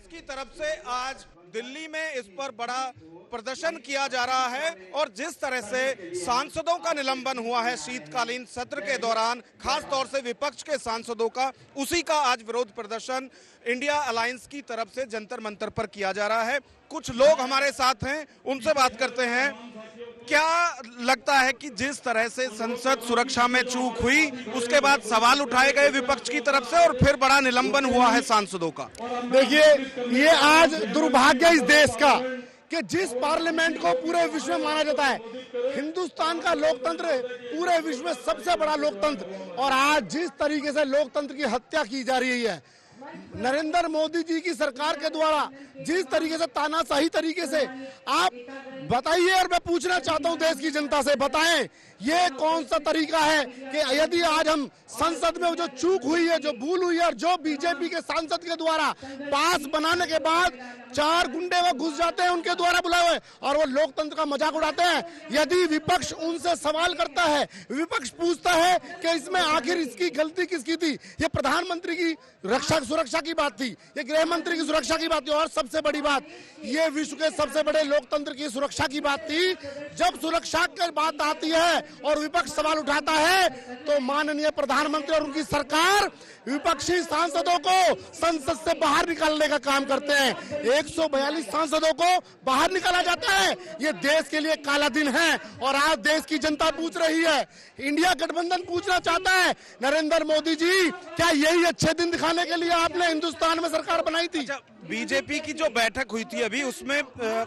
की तरफ से आज दिल्ली में इस पर बड़ा प्रदर्शन किया जा रहा है और जिस तरह से सांसदों का निलंबन हुआ है शीतकालीन सत्र के दौरान, खास तौर से विपक्ष के सांसदों का, उसी का आज विरोध प्रदर्शन इंडिया अलायंस की तरफ से जंतर मंतर पर किया जा रहा है। कुछ लोग हमारे साथ हैं, उनसे बात करते हैं। क्या लगता है कि जिस तरह से संसद सुरक्षा में चूक हुई, उसके बाद सवाल उठाए गए विपक्ष की तरफ से और फिर बड़ा निलंबन हुआ है सांसदों का? देखिए, ये आज दुर्भाग्य इस देश का कि जिस पार्लियामेंट को पूरे विश्व में माना जाता है, हिंदुस्तान का लोकतंत्र पूरे विश्व में सबसे बड़ा लोकतंत्र, और आज जिस तरीके से लोकतंत्र की हत्या की जा रही है, नरेंद्र मोदी जी की सरकार के द्वारा जिस तरीके से तानाशाही तरीके से, आप बताइए, और मैं पूछना चाहता हूं देश की जनता से, बताएं ये कौन सा तरीका है कि यदि आज हम संसद में जो चूक हुई है, जो भूल हुई है, और जो बीजेपी के सांसद के द्वारा पास बनाने के बाद 4 गुंडे वो घुस जाते हैं उनके द्वारा बुलाए हुए, और वो लोकतंत्र का मजाक उड़ाते हैं। यदि विपक्ष उनसे सवाल करता है, विपक्ष पूछता है कि इसमें आखिर इसकी गलती किसकी थी, ये प्रधानमंत्री की रक्षा सुरक्षा की बात थी, ये गृह मंत्री की सुरक्षा की बात थी, और सबसे बड़ी बात, ये विश्व के सबसे बड़े लोकतंत्र की सुरक्षा की बात थी। जब सुरक्षा की बात आती है और विपक्ष सवाल उठाता है, तो माननीय प्रधानमंत्री और उनकी सरकार विपक्षी सांसदों को संसद से बाहर निकालने का काम करते हैं। 142 सांसदों को बाहर निकाला जाता है। ये देश के लिए काला दिन है, और आज देश की जनता पूछ रही है, इंडिया गठबंधन पूछना चाहता है, नरेंद्र मोदी जी, क्या यही अच्छे दिन दिखाने के लिए आपने हिंदुस्तान में सरकार बनाई थी? बीजेपी की जो बैठक हुई थी अभी, उसमें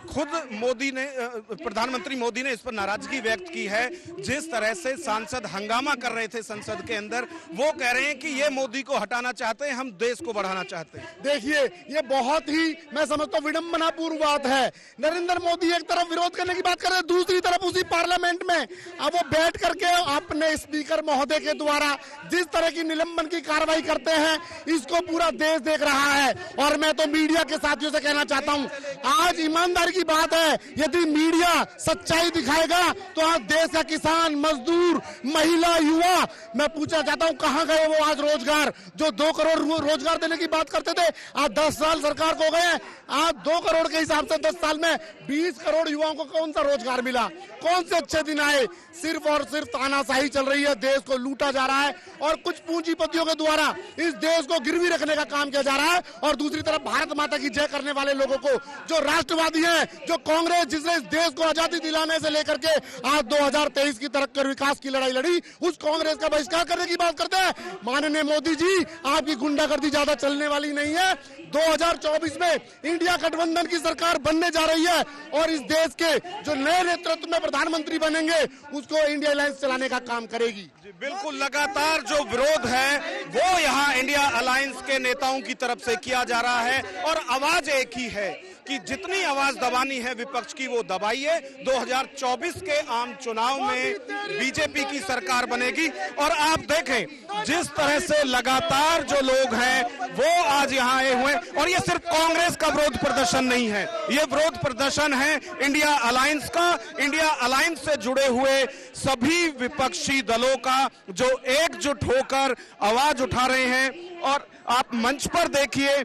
खुद मोदी ने, प्रधानमंत्री मोदी ने इस पर नाराजगी व्यक्त की है। जिस तरह से सांसद हंगामा कर रहे थे संसद के अंदर, वो कह रहे हैं कि ये मोदी को हटाना चाहते हैं, हम देश को बढ़ाना चाहते हैं। देखिए, ये बहुत ही, मैं समझता हूँ, विडंबनापूर्ण बात है। नरेंद्र मोदी एक तरफ विरोध करने की बात कर रहे हैं, दूसरी तरफ उसी पार्लियामेंट में अब वो बैठ करके अपने स्पीकर महोदय के द्वारा जिस तरह की निलंबन की कार्रवाई करते हैं, इसको पूरा देश देख रहा है। और मैं तो मीडिया के साथियों से कहना चाहता हूं, आज ईमानदारी की बात है, यदि मीडिया सच्चाई दिखाएगा तो आज देश का किसान, मजदूर, महिला, युवा, मैं पूछना चाहता हूं, कहां गए वो आज रोजगार? जो 2 करोड़ रोजगार देने की बात करते थे, आज 10 साल सरकार को गए, आज 2 करोड़ के हिसाब से 10 साल में 20 करोड़ युवाओं को कौन सा रोजगार मिला? कौन से अच्छे दिन आए? सिर्फ और सिर्फ तानाशाही चल रही है, देश को लूटा जा रहा है, और कुछ पूंजीपतियों के द्वारा इस देश को गिरवी रखने का काम किया जा रहा है। और दूसरी तरफ भारत माता की जय करने वाले लोगों को, जो राष्ट्रवादी हैं, जो कांग्रेस, जिसने इस देश को आजादी दिलाने से लेकर के आज 2023 की तरक्की और विकास की लड़ाई लड़ी, उस कांग्रेस का बहिष्कार करने की बात करते हैं। माननीय मोदी जी, आपकी गुंडागर्दी ज्यादा चलने वाली नहीं है। 2024 में इंडिया गठबंधन की सरकार बनने जा रही है, और इस देश के जो नए नेतृत्व में प्रधानमंत्री बनेंगे, उसको इंडिया अलायंस चलाने का काम करेगी। बिल्कुल, लगातार जो विरोध है वो यहाँ इंडिया अलायंस के नेताओं की तरफ से किया जा रहा है, और आवाज एक ही है कि जितनी आवाज दबानी है विपक्ष की वो दबाइए। 2024 के आम चुनाव में बीजेपी की सरकार बनेगी। और आप देखें जिस तरह से लगातार जो लोग हैं वो आज यहाँ आए हुए, और ये सिर्फ कांग्रेस का विरोध प्रदर्शन नहीं है, ये विरोध प्रदर्शन है इंडिया अलायंस का, इंडिया अलायंस से जुड़े हुए सभी विपक्षी दलों का, जो एकजुट होकर आवाज उठा रहे हैं। और आप मंच पर देखिए,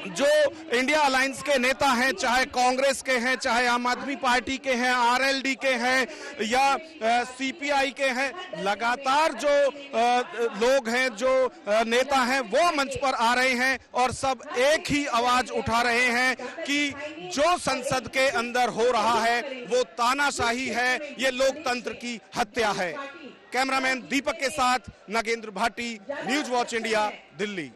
जो इंडिया अलायंस के नेता हैं, चाहे कांग्रेस के हैं, चाहे आम आदमी पार्टी के हैं, आरएलडी के हैं, या सीपीआई के हैं, लगातार जो लोग हैं, जो नेता हैं, वो मंच पर आ रहे हैं और सब एक ही आवाज उठा रहे हैं कि जो संसद के अंदर हो रहा है वो तानाशाही है, ये लोकतंत्र की हत्या है। कैमरामैन दीपक के साथ Nagendra Bhati, news watch India, Delhi.